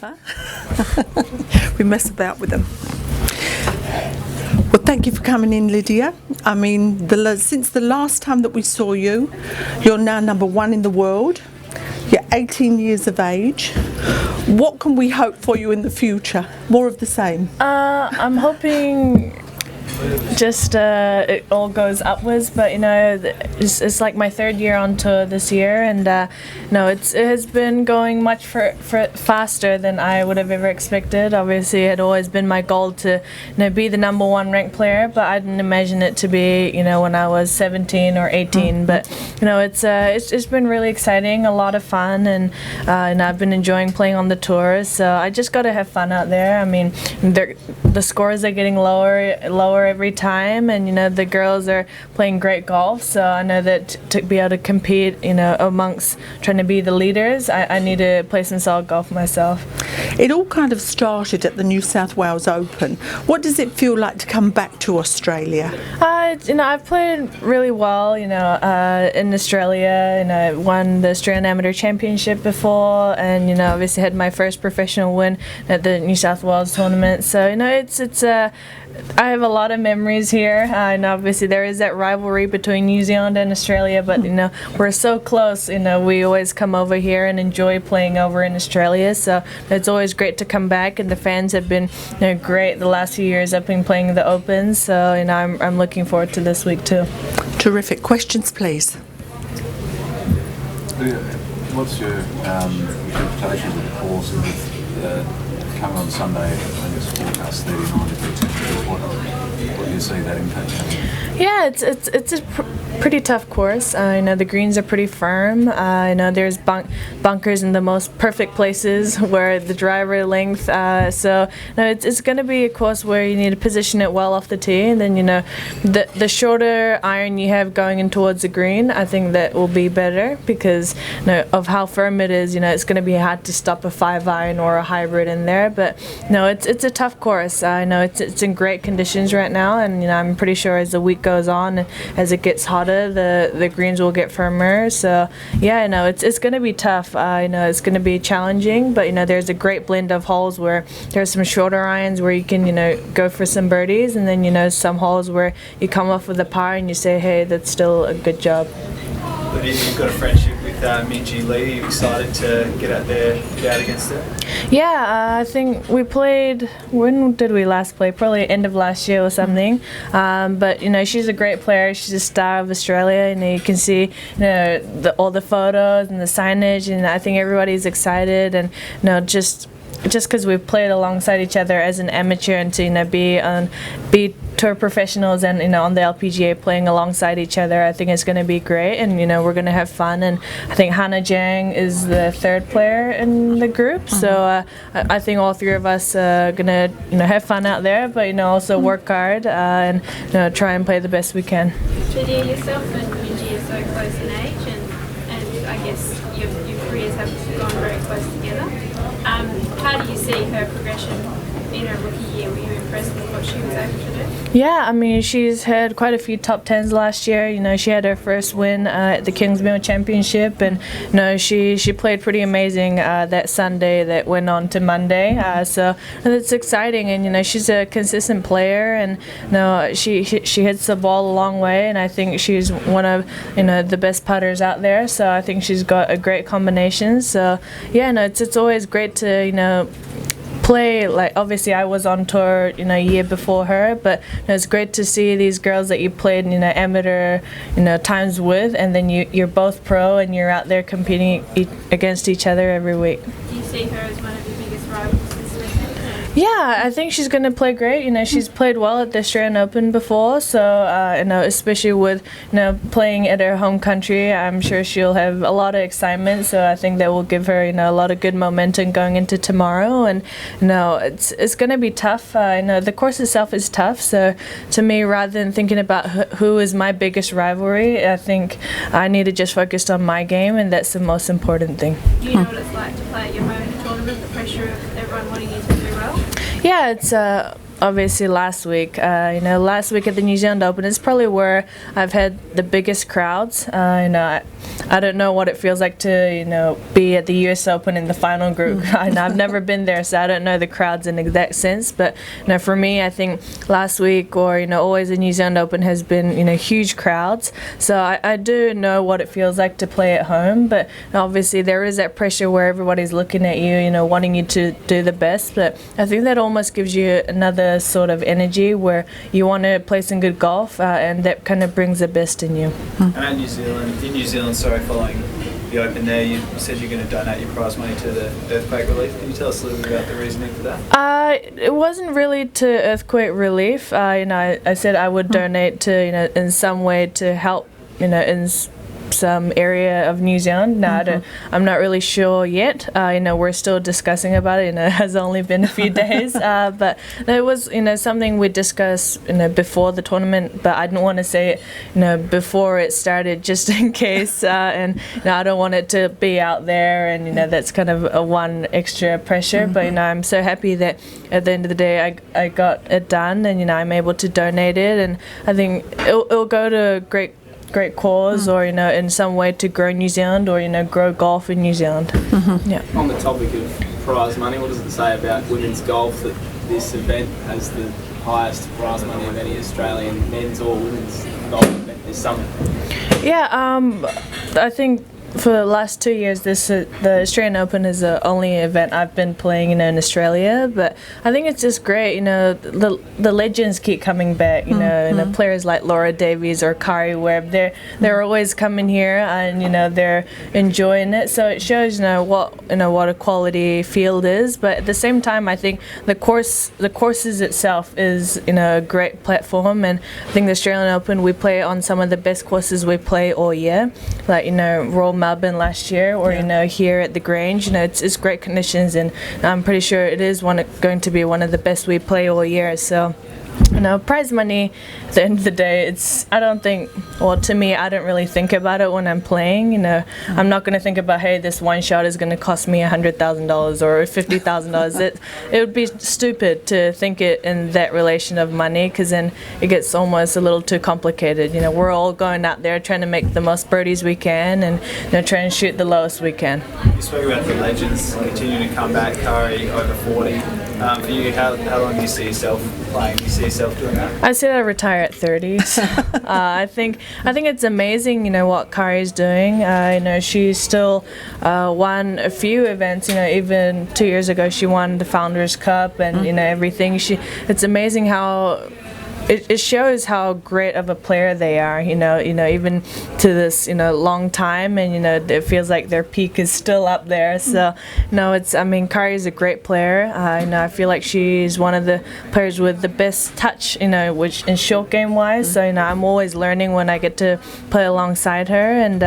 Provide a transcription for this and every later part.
Huh? We mess about with them. Well, thank you for coming in, Lydia. I mean, since the last time that we saw you, you're now #1 in the world. You're 18 years of age. What can we hope for you in the future? More of the same? I'm hoping just it all goes upwards, but you know, it's like my 3rd year on tour this year, and no, it has been going much faster than I would have ever expected. Obviously, it had always been my goal to, you know, be the #1 ranked player, but I didn't imagine it to be, you know, when I was 17 or 18. But you know, it's been really exciting, a lot of fun, and I've been enjoying playing on the tour. So I just got to have fun out there. I mean, the scores are getting lower every time, and you know, the girls are playing great golf, so I know that to be able to compete, you know, amongst trying to be the leaders, I need to play some solid golf myself. It all kind of started at the New South Wales Open. What does it feel like to come back to Australia? You know, I've played really well, you know, in Australia, and I won the Australian Amateur Championship before, and you know, obviously had my first professional win at the New South Wales tournament. So you know, I have a lot of memories here, and obviously there is that rivalry between New Zealand and Australia, but you know, we're so close. You know, we always come over here and enjoy playing over in Australia, so it's always great to come back, and the fans have been, you know, great the last few years. I've been playing the Opens, so you know, I'm looking forward to this week too. Terrific. Questions, please. What's your interpretation of the course coming on Sunday when it's forecast 39 degrees temperatures? What do you see that impact having? Yeah, it's a pretty tough course. You know, the greens are pretty firm. You know, there's bunkers in the most perfect places where the driver length. So you know, it's going to be a course where you need to position it well off the tee, and then you know, the shorter iron you have going in towards the green, I think that will be better because you know, of how firm it is. You know, it's going to be hard to stop a 5-iron or a hybrid in there. But no, it's a tough course. I know it's in great conditions right now, and you know, I'm pretty sure as the week goes on, as it gets hotter, the greens will get firmer. So yeah, I know it's going to be tough. I know it's going to be challenging, but you know, there's a great blend of holes where there's some shorter irons where you can, you know, go for some birdies, and then you know, some holes where you come off with a par and you say, hey, that's still a good job. Lydia, you've got a friendship with Minjee Lee. Are you excited to get out there, get out against her? Yeah, I think we played, when did we last play? Probably end of last year or something. But you know, she's a great player. She's a star of Australia, and you can see, you know, all the photos and the signage, and I think everybody's excited. And you know, just because we've played alongside each other as an amateur, and to, you know, be tour professionals and, you know, on the LPGA playing alongside each other, I think it's going to be great, and you know, we're going to have fun. And I think Hannah Jang is the 3rd player in the group, so I think all 3 of us are going to, you know, have fun out there, but you know, also work hard and you know, try and play the best we can. Lydia, yourself and Minjee are so close in age, and I guess your careers have gone very close together. How do you see her progression in her rookie year? Were you impressed with what she was able to do? Yeah, I mean, she's had quite a few top 10s last year. You know, she had her first win at the Kingsmill Championship, and you know, she played pretty amazing that Sunday that went on to Monday. So it's exciting, and you know, she's a consistent player, and you know, she hits the ball a long way, and I think she's one of, you know, the best putters out there. So I think she's got a great combination. So yeah, no, it's always great to, you know, play. Like, obviously I was on tour, you know, a year before her, but you know, it's great to see these girls that you played, you know, amateur, you know, times with, and then you're both pro and you're out there competing against each other every week. Do you see her as one of your biggest rivals this weekend? Yeah, I think she's going to play great. You know, she's played well at the Australian Open before, so you know, especially with, you know, playing at her home country, I'm sure she'll have a lot of excitement. So I think that will give her, you know, a lot of good momentum going into tomorrow. And you know, it's going to be tough. You know, the course itself is tough. So to me, rather than thinking about who is my biggest rivalry, I think I need to just focus on my game, and that's the most important thing. Do you know what it's like to play at your home tournament? The pressure of everyone wanting you to do well? Yeah, it's obviously last week. Last week at the New Zealand Open is probably where I've had the biggest crowds. I don't know what it feels like to be at the US Open in the final group. I've never been there, so I don't know the crowds in exact sense. But for me, I think last week or always the New Zealand Open has been huge crowds. So I do know what it feels like to play at home. But obviously there is that pressure where everybody's looking at you, wanting you to do the best. But I think that almost gives you another sort of energy where you want to play some good golf, and that kind of brings the best in you. And in New Zealand, following the Open there, you said you're going to donate your prize money to the earthquake relief. Can you tell us a little bit about the reasoning for that? It wasn't really to earthquake relief. I said I would donate to in some way to help in some area of New Zealand. No, I'm not really sure yet. We're still discussing about it. It has only been a few days, but it was something we discussed before the tournament. But I didn't want to say it before it started, just in case. And I don't want it to be out there, and that's kind of a one extra pressure. But I'm so happy that at the end of the day I got it done, and I'm able to donate it, and I think it'll go to a great cause, or in some way to grow New Zealand, or grow golf in New Zealand. Yeah. On the topic of prize money, what does it say about women's golf that this event has the highest prize money of any Australian men's or women's golf event this summer? Yeah, I think for the last 2 years, the Australian Open is the only event I've been playing in Australia. But I think it's just great. The legends keep coming back. Players like Laura Davies or Kari Webb, they're always coming here, and they're enjoying it. So it shows what a quality field is. But at the same time, I think the courses itself is a great platform, and I think the Australian Open, we play on some of the best courses we play all year, like Royal Melbourne last year, or here at the Grange. It's great conditions, and I'm pretty sure it is going to be one of the best we play all year. So prize money, at the end of the day, to me, I don't really think about it when I'm playing. I'm not going to think about, hey, this one shot is going to cost me $100,000 or $50,000. It would be stupid to think it in that relation of money, because then it gets almost a little too complicated. We're all going out there trying to make the most birdies we can, and trying to shoot the lowest we can. You spoke about the legends continuing to come back. Kari over 40. For you, how long do you see yourself playing? Do you see yourself doing that? I said I retire at 30. I think it's amazing, what Kari's doing. She's still won a few events. Even 2 years ago, she won the Founders Cup, and everything. It's amazing how. It shows how great of a player they are, even to this, long time, and it feels like their peak is still up there. So, Kari is a great player. I feel like she's one of the players with the best touch, which in short game wise. So, I'm always learning when I get to play alongside her, and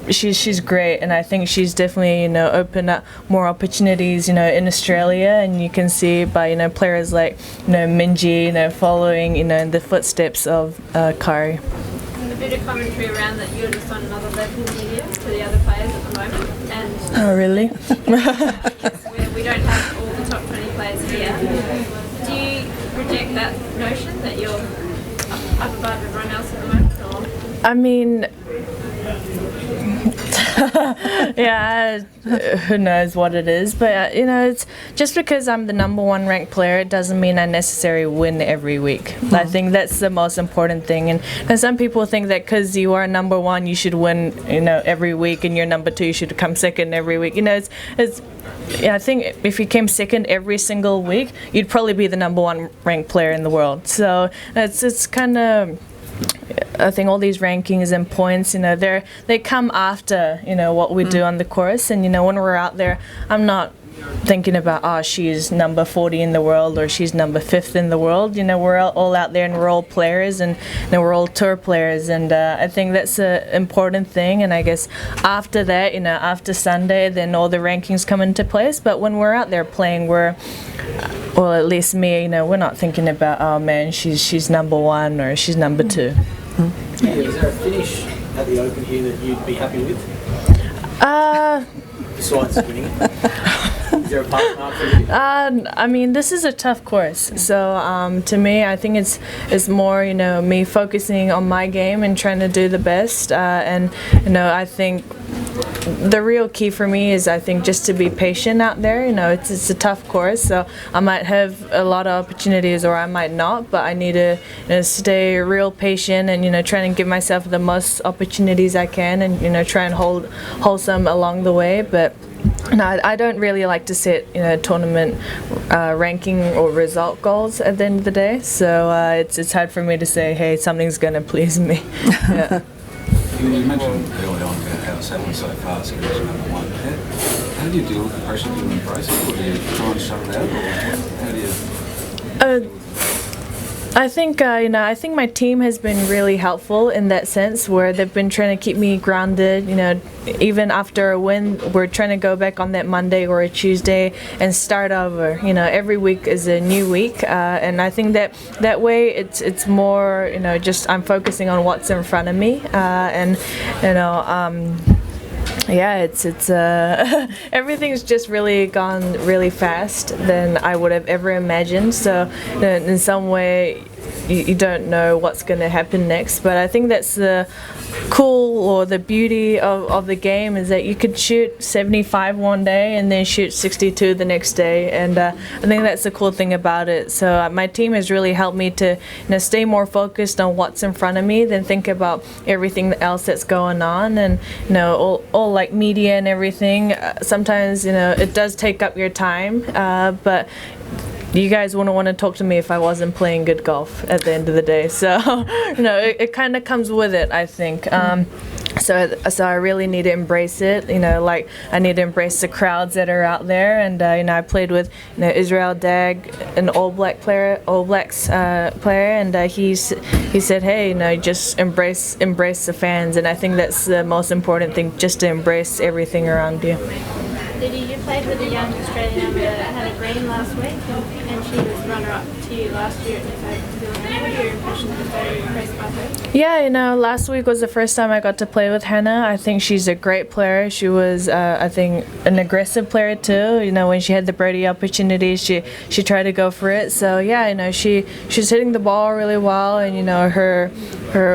she's great, and I think she's definitely opened up more opportunities in Australia, and you can see by players like Minjee following in the footsteps of Kari. And a bit of commentary around that you're just on another level here to the other players at the moment, and oh really? we don't have all the top 20 players here. Do you reject that notion that you're up above everyone else at the moment, or? Yeah, who knows what it is, but it's just because I'm the number one ranked player, it doesn't mean I necessarily win every week. I think that's the most important thing, and some people think that because you are number one you should win every week, and you're number two you should come second every week. I think if you came second every single week, you'd probably be the number one ranked player in the world. So it's kind of, I think all these rankings and points, they come after, what we do on the course. And, when we're out there, I'm not thinking about, she's number 40 in the world, or she's number 5th in the world. We're all out there, and we're all players, and we're all tour players. And I think that's an important thing. And I guess after that, after Sunday, then all the rankings come into place. But when we're out there playing, well, at least me, we're not thinking about, oh man, she's number one or she's number two. Yeah. Is there a finish at the Open here that you'd be happy with? Besides winning it? Is there a pass mark for you? I mean, this is a tough course. So to me, I think it's more, you know, me focusing on my game and trying to do the best. And you know, I think the real key for me is, I think, just to be patient out there. You know, it's a tough course, so I might have a lot of opportunities or I might not, but I need to, you know, stay real patient and, you know, try and give myself the most opportunities I can, and, you know, try and hold some along the way. But no, I don't really like to set, you know, tournament ranking or result goals at the end of the day. So it's hard for me to say, hey, something's going to please me. Yeah. You mentioned early on about how it's happened so fast, and you're number one. How do you deal with the pressure? Do you embrace it, or do you try and shut it out, or how do you? I think you know, I think my team has been really helpful in that sense, where they've been trying to keep me grounded. You know, even after a win, we're trying to go back on that Monday or a Tuesday and start over. You know, every week is a new week, and I think that way it's more, you know, just I'm focusing on what's in front of me, and you know. Yeah, it's everything's just really gone really fast than I would have ever imagined. So in some way, you don't know what's going to happen next. But I think that's the cool, or the beauty of the game, is that you could shoot 75 one day and then shoot 62 the next day, and I think that's the cool thing about it. So my team has really helped me to, you know, stay more focused on what's in front of me than think about everything else that's going on. And you know, all like media and everything, sometimes, you know, it does take up your time, but you guys wouldn't want to talk to me if I wasn't playing good golf at the end of the day. So, you know, it kind of comes with it, I think. So I really need to embrace it. You know, like I need to embrace the crowds that are out there. And you know, I played with, you know, Israel Dag, an All Blacks player, and he said, hey, you know, just embrace the fans. And I think that's the most important thing, just to embrace everything around you. Lydia, you played with a young Australian that had a green last week, and she was runner-up to you last year at the What are your impressions of her? Are you impressed by her? Yeah, you know, last week was the first time I got to play with Hannah. I think she's a great player. She was, I think, an aggressive player too. You know, when she had the birdie opportunities, she tried to go for it. So yeah, you know, she's hitting the ball really well, and you know, her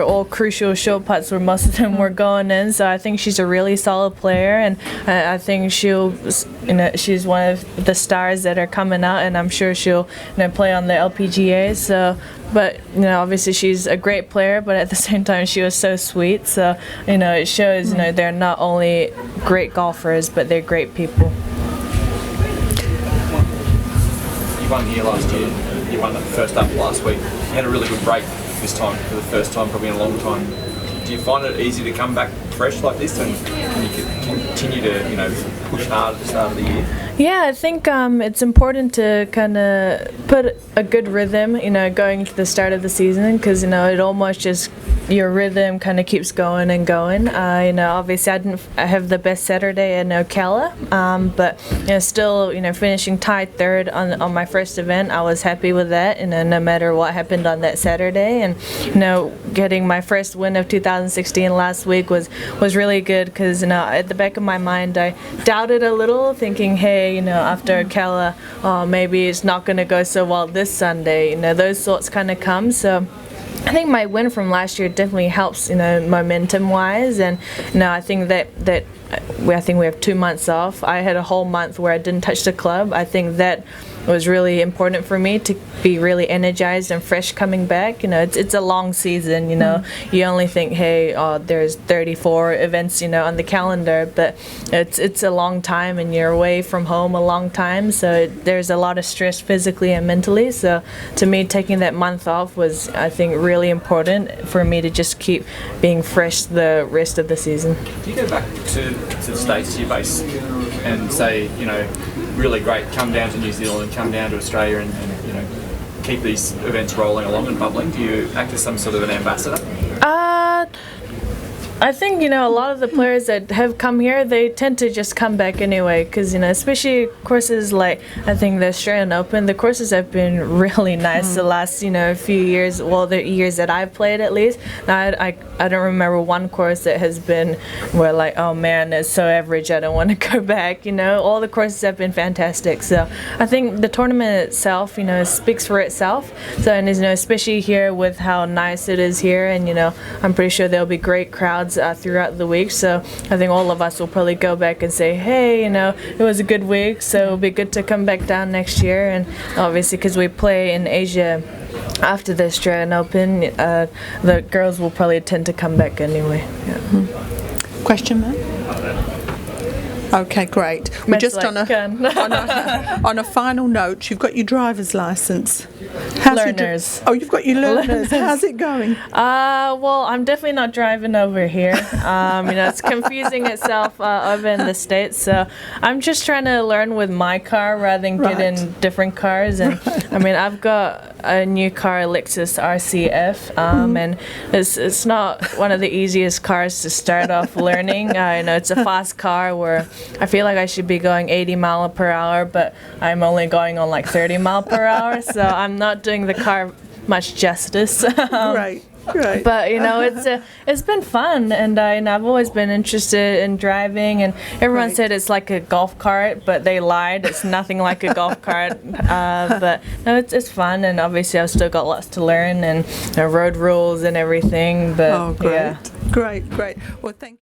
all crucial short putts, where most of them were going in. So I think she's a really solid player, and I think she's one of the stars that are coming out, and I'm sure she'll, you know, play on the LPGA. So, but you know, obviously she's a great player, but at the same time she was so sweet. So you know, it shows, you know, they're not only great golfers, but they're great people. You won here last year. You won the first up last week. You had a really good break this time, for the first time probably in a long time. Do you find it easy to come back fresh like this, and can you continue to, you know, push hard at the start of the year? Yeah, I think it's important to kind of put a good rhythm, you know, going into the start of the season, because you know, it almost just, your rhythm kind of keeps going and going. You know, obviously I have the best Saturday in Ocala, but you know, still, you know, finishing tied third on my first event, I was happy with that. You know, no matter what happened on that Saturday, and you know, getting my first win of 2016 last week was really good, because you know, at the back of my mind I doubted a little, thinking, hey, you know, after Ocala, maybe it's not going to go so well this Sunday. You know, those thoughts kind of come. So I think my win from last year definitely helps, you know, momentum-wise, and you know, I think that I think we have 2 months off. I had a whole month where I didn't touch the club. I think that was really important for me to be really energized and fresh coming back. You know, it's a long season, you know. You only think, hey, there's 34 events, you know, on the calendar, but it's a long time, and you're away from home a long time, so there's a lot of stress physically and mentally. So to me, taking that month off was, I think, really important for me to just keep being fresh the rest of the season. Do you go back to the States, to your base, and say, you know, really great, come down to New Zealand, come down to Australia, and you know, keep these events rolling along and bubbling? Do you act as some sort of an ambassador? I think, you know, a lot of the players that have come here, they tend to just come back anyway because, you know, especially courses like, I think the Australian Open, the courses have been really nice the last, you know, few years, well, the years that I've played at least. Now, I don't remember one course that has been where like, oh man, it's so average, I don't want to go back, you know. All the courses have been fantastic. So I think the tournament itself, you know, speaks for itself. So, and, you know, especially here with how nice it is here, and, you know, I'm pretty sure there'll be great crowds throughout the week, so I think all of us will probably go back and say, hey, you know, it was a good week, so it'll be good to come back down next year. And obviously because we play in Asia after the Australian Open, the girls will probably tend to come back anyway. Yeah. Question, Matt? Okay, great. We're Matt's just like, on a final note. You've got your driver's license. Learners. You've got your learners. How's it going? Well, I'm definitely not driving over here. You know, it's confusing itself over in the States, so I'm just trying to learn with my car rather than get in different cars. And I mean, I've got a new car, Lexus RCF, and it's not one of the easiest cars to start off learning. You know, it's a fast car where I feel like I should be going 80 mile per hour, but I'm only going on like 30 mile per hour, so I'm not doing the car much justice. Right. But you know, it's been fun, and I've always been interested in driving. And everyone said it's like a golf cart, but they lied. It's nothing like a golf cart. But no, it's fun, and obviously I've still got lots to learn and road rules and everything. But Oh, great. yeah. Great. Well, thank you.